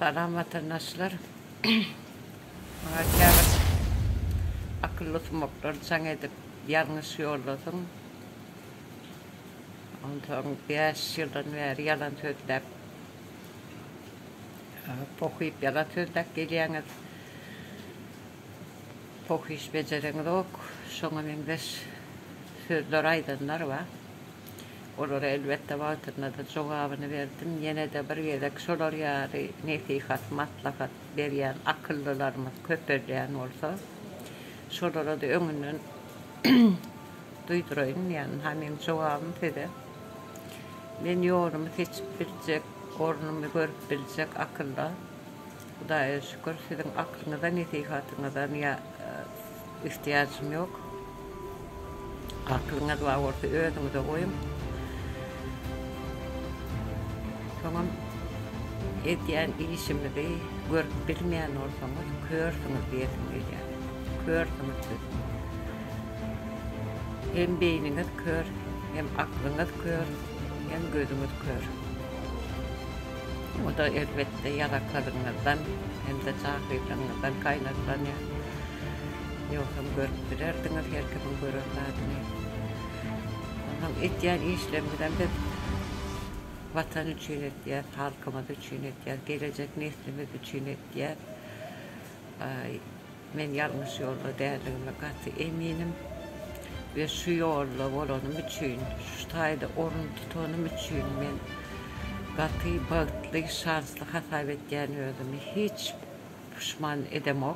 Selam vatandaşlar. Bana kağıt akıllı smoklor can edip yanlış yolladım. Ondan 5 yıldan beri yalan söylep pokuyup yalan söylep geliyorsunuz. Poku iş becereniz yok. Şuna mendeş sözler aydınlar var. Onlara elbette vaatına da cevabını verdim. Yine de bir yedek solar yarı nesihat, maslahat veren akıllılarımız köpürleyen olsa solara da önünden duydurayım yani hemen cevabım dedi. Ben yorumu seçip bilecek, ornumu görüp bilecek akıllı. Hudaya şükür sizin aklınıza, nesihatınıza niye ihtiyacım yok. Aklınız var orta özünüze koyun. Tamam, ediyen işimizi görüp bilmeyen olsanız körsünüz diyesin yani. Körsünüz siz. Hem beyniniz kör, hem aklınız kör, hem gözünüz kör. O da elbette yalaklarınızdan hem de cahilliğinizden kaynaklanıyor. Yoksa görüp bilerdiniz, herkesin görürlerdi. Tamam, ediyen işlemden de vatan için ettiler, halkımız için ettiler, gelecek neslimiz için ettiler. Ben yanlış yolda değerlerime katı eminim. Ve şu yolda olanım için, şu tayda orun tutanım için ben katı, bağıtlı, şanslı hasap ettiğini özümü hiç pişman edemem.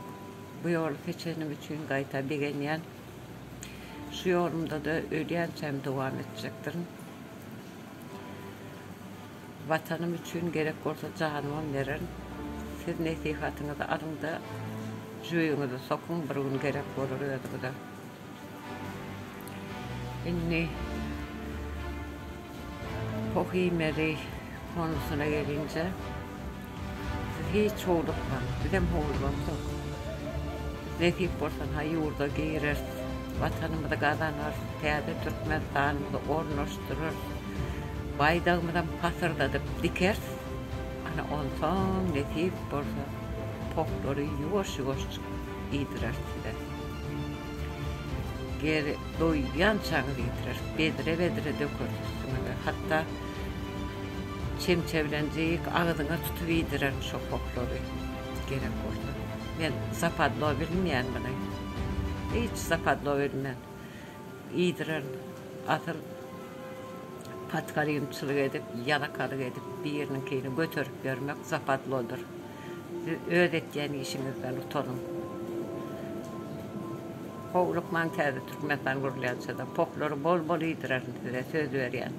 Bu yolu seçenim için gayta beğeniyen, şu yolumda da ölüyensem devam edecektir. Vatanım için gerek olsa canımı verin. Siz nesihatınızı alın da cüyünüzü sokun, bir gün gerek olur özünüze. Şimdi Pohimeri konusuna gelince hiç oğlukmam, bizim oğlum yok. Nesip olsan ha yurda girer, vatanımızı kazanır, teyze Türkmenistan'ımızı ornaştırır. Baydağımızdan pasırdadıp diker, ana ondan nesip olsa pokları yuvaş yuvaş idirer size. Geri doyuyan çağır idirer, bedire bedire dökürsünüz. Hatta çemçevlenceyik ağzına tutup idirer şu pokları gerek olsa. Ben zapadlı bilmeyen bana, hiç zapadlı bilmeyen, idirer, asıl patkarıyımçılık edip, yalakalık edip bir yerininkini götürüp görmek zapatlıdır. Öğrettiğin işinizden utanın. Poğluk mantezi Türkmenistan'dan kurulayansa da pokları bol bol idirer size söz veriyen.